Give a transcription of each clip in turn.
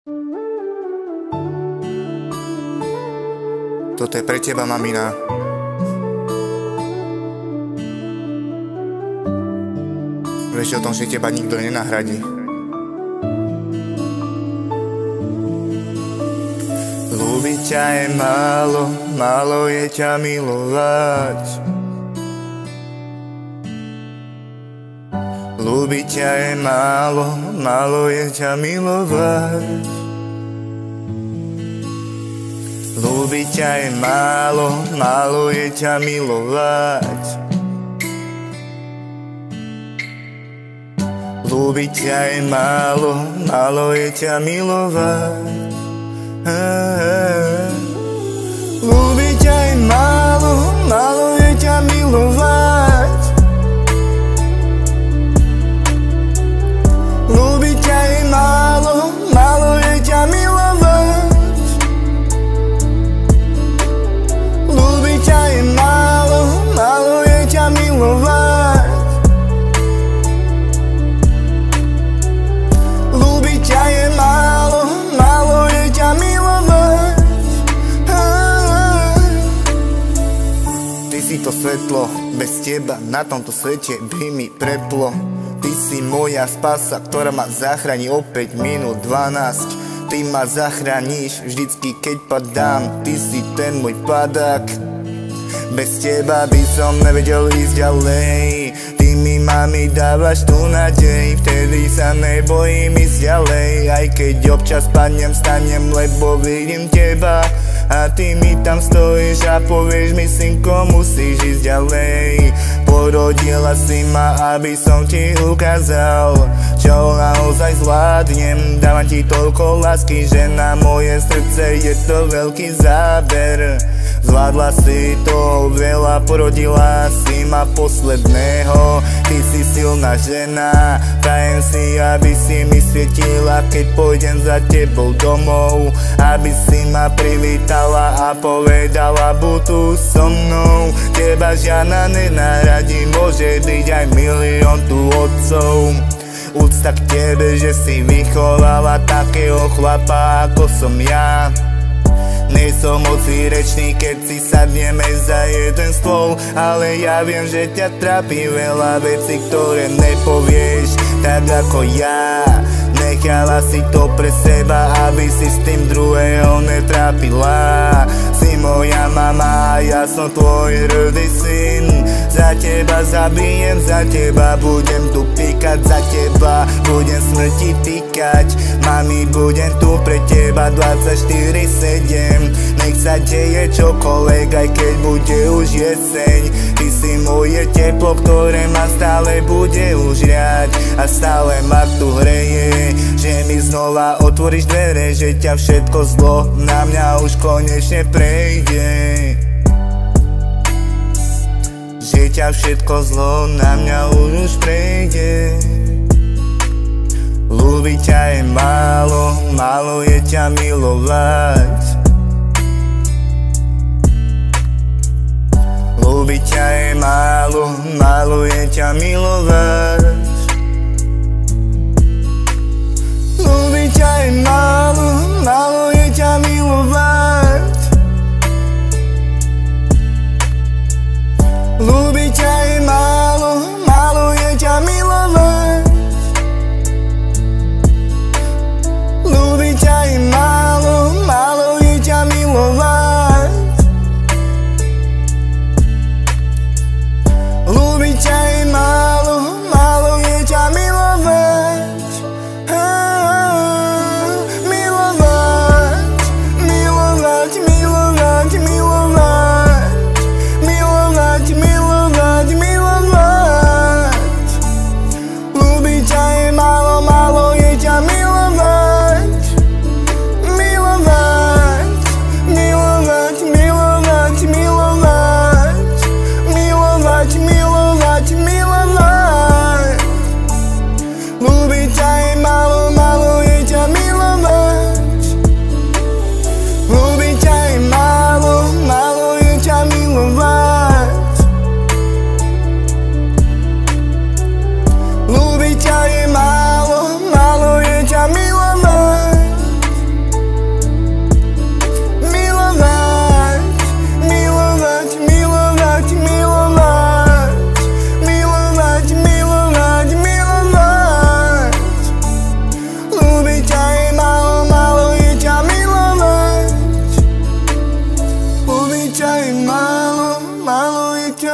Toto je pre teba, mamina. Vieš o tom, že teba nikto nenahradí. Ľúbiť ťa je málo, málo je ťa milovať. Ľúbiť ťa je málo, málo je ťa milovať. Ľúbiť ťa je málo, málo je ťa milovať. Ľúbiť ťa je málo, málo je ťa milovať. Ľúbiť ťa je málo, málo je ťa milovať. Ľúbiť ťa je málo, málo je ťa milovať. Ľúbiť ťa je málo, málo je ťa milovať. Ľúbiť ťa je málo, málo je ťa milovať. Ty si to svetlo, bez teba na tomto svete by mi preplo. Ty si moja spása, ktorá ma zachráni o 5 minút 12. Ty ma zachrániš vždycky, keď padám. Ty si ten môj padák. Bez teba by som nevedel ísť ďalej. Ty mi, mami, dávaš tú nádej. Vtedy sa nebojím ísť ďalej. Aj keď občas padnem, stanem, lebo vidím teba. A ty mi tam stojíš a povieš mi, synko, musíš ísť ďalej. Porodila si ma, aby som ti ukázal, čo naozaj zvládnem. Dávam ti toľko lásky, že na moje srdce je to veľký záber. Zvládla si toho veľa, porodila si ma posledného. Ty si silná žena, prajem si, aby si mi svietila, keď pôjdem za tebou domov. Aby si ma privítala a povedala, buď tu so mnou. Teba žiadna nenahradí, môže byť aj milión tu otcov. Úcta k tebe, že si vychovala takého chlapa, ako som ja. Nie som moci rečný, keď si sadneme za jeden stôl, ale ja viem, že ťa trápi veľa vecí, ktoré nepovieš, tak ako ja. Nechala si to pre seba, aby si s tým druhého netrápila. Si moja mama a ja som tvoj rodný syn. Za teba zabijem, za teba budem tu píkať, za teba budem smrti týkať. Mami, budem tu pre teba 24/7. Nech sa deje čokoľvek, aj keď bude už jeseň. Ty si moje teplo, ktoré ma stále bude užriať a stále ma tu hreje. Že mi znova otvoríš dvere, že ťa všetko zlo na mňa už konečne prejde. Že ťa všetko zlo na mňa už prejde. Ľúbiť ťa je málo, málo je ťa milovať. Ľúbiť ťa je málo, málo je ťa milovať. Ľúbiť ťa je málo, málo je ťa milovať. Ľúbiť ťa je málo, málo je ťa milovať. Ľúbiť ťa je málo, málo je ťa milovať. Ľúbiť ťa je málo, málo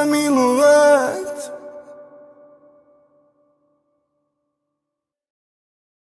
ťa milujem.